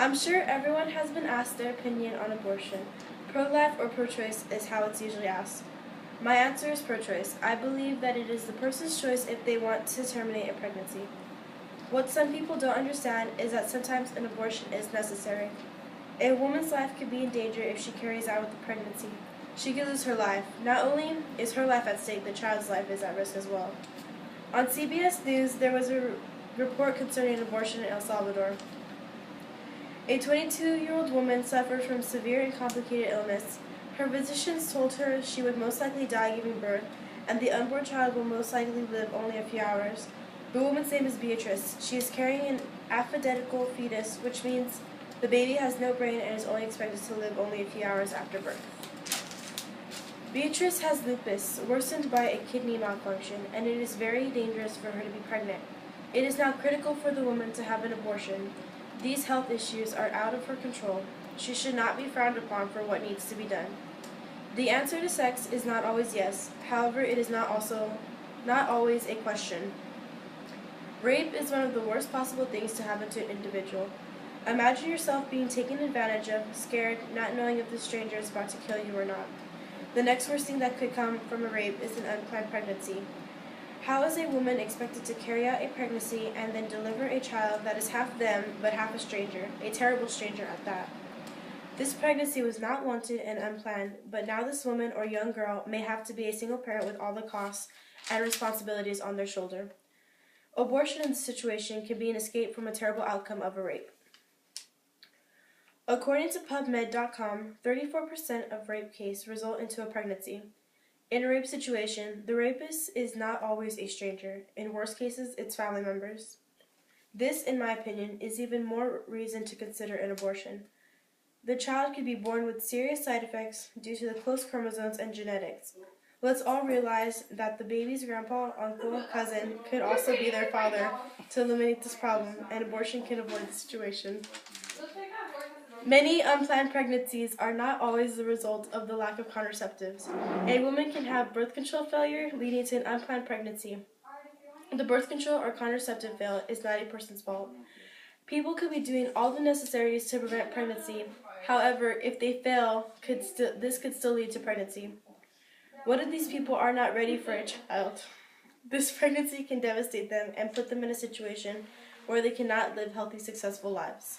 I'm sure everyone has been asked their opinion on abortion. Pro-life or pro-choice is how it's usually asked. My answer is pro-choice. I believe that it is the person's choice if they want to terminate a pregnancy. What some people don't understand is that sometimes an abortion is necessary. A woman's life could be in danger if she carries out with the pregnancy. She could lose her life. Not only is her life at stake, the child's life is at risk as well. On CBS News, there was a report concerning abortion in El Salvador. A 22-year-old woman suffered from severe and complicated illness. Her physicians told her she would most likely die giving birth, and the unborn child will most likely live only a few hours. The woman's name is Beatrice. She is carrying an aphroditical fetus, which means the baby has no brain and is only expected to live only a few hours after birth. Beatrice has lupus, worsened by a kidney malfunction, and it is very dangerous for her to be pregnant. It is now critical for the woman to have an abortion. These health issues are out of her control. She should not be frowned upon for what needs to be done. The answer to sex is not always yes. However, it is not always a question. Rape is one of the worst possible things to happen to an individual. Imagine yourself being taken advantage of, scared, not knowing if the stranger is about to kill you or not. The next worst thing that could come from a rape is an unplanned pregnancy. How is a woman expected to carry out a pregnancy and then deliver a child that is half them but half a stranger, a terrible stranger at that? This pregnancy was not wanted and unplanned, but now this woman or young girl may have to be a single parent with all the costs and responsibilities on their shoulder. Abortion in this situation can be an escape from a terrible outcome of a rape. According to PubMed.com, 34% of rape cases result into a pregnancy. In a rape situation, the rapist is not always a stranger. In worst cases, it's family members. This, in my opinion, is even more reason to consider an abortion. The child could be born with serious side effects due to the close chromosomes and genetics. Let's all realize that the baby's grandpa, uncle, cousin could also be their father. To eliminate this problem, an abortion can avoid the situation. Many unplanned pregnancies are not always the result of the lack of contraceptives. A woman can have birth control failure leading to an unplanned pregnancy. The birth control or contraceptive fail is not a person's fault. People could be doing all the necessaries to prevent pregnancy. However, if they fail, this could still lead to pregnancy. What if these people are not ready for a child? This pregnancy can devastate them and put them in a situation where they cannot live healthy, successful lives.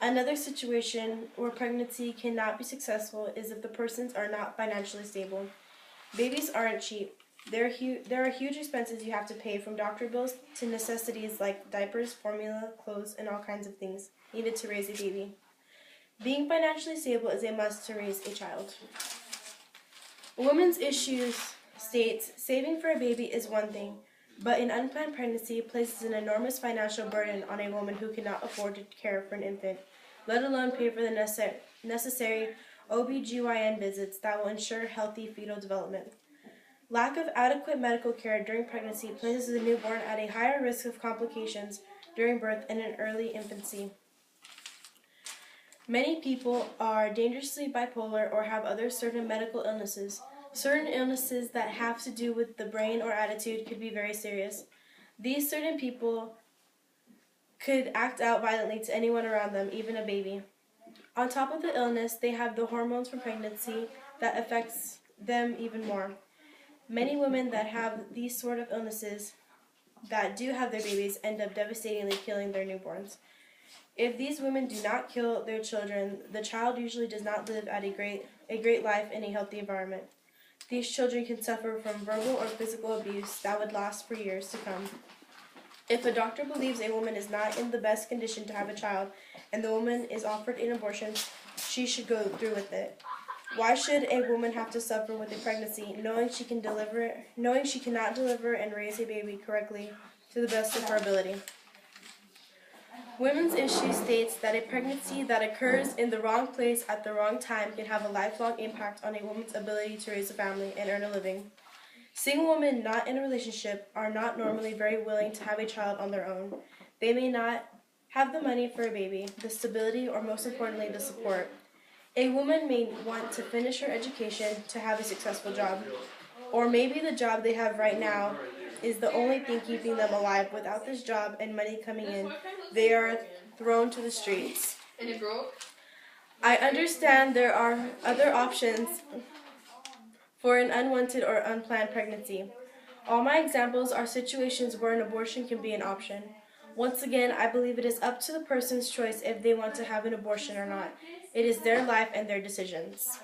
Another situation where pregnancy cannot be successful is if the persons are not financially stable. Babies aren't cheap. There are huge expenses you have to pay, from doctor bills to necessities like diapers, formula, clothes, and all kinds of things needed to raise a baby. Being financially stable is a must to raise a child. Women's Issues states, saving for a baby is one thing, but an unplanned pregnancy places an enormous financial burden on a woman who cannot afford to care for an infant, let alone pay for the necessary OB/GYN visits that will ensure healthy fetal development. Lack of adequate medical care during pregnancy places the newborn at a higher risk of complications during birth and in early infancy. Many people are dangerously bipolar or have other certain medical illnesses. Certain illnesses that have to do with the brain or attitude could be very serious. These certain people could act out violently to anyone around them, even a baby. On top of the illness, they have the hormones from pregnancy that affects them even more. Many women that have these sort of illnesses that do have their babies end up devastatingly killing their newborns. If these women do not kill their children, the child usually does not live at a great life in a healthy environment. These children can suffer from verbal or physical abuse that would last for years to come. If a doctor believes a woman is not in the best condition to have a child and the woman is offered an abortion, she should go through with it. Why should a woman have to suffer with a pregnancy knowing she cannot deliver and raise a baby correctly to the best of her ability? Women's Issue states that a pregnancy that occurs in the wrong place at the wrong time can have a lifelong impact on a woman's ability to raise a family and earn a living. Single women not in a relationship are not normally very willing to have a child on their own. They may not have the money for a baby, the stability, or most importantly, the support. A woman may want to finish her education to have a successful job, or maybe the job they have right now is the only thing keeping them alive. Without this job and money coming in, they are thrown to the streets. And it broke? I understand there are other options for an unwanted or unplanned pregnancy. All my examples are situations where an abortion can be an option. Once again, I believe it is up to the person's choice if they want to have an abortion or not. It is their life and their decisions.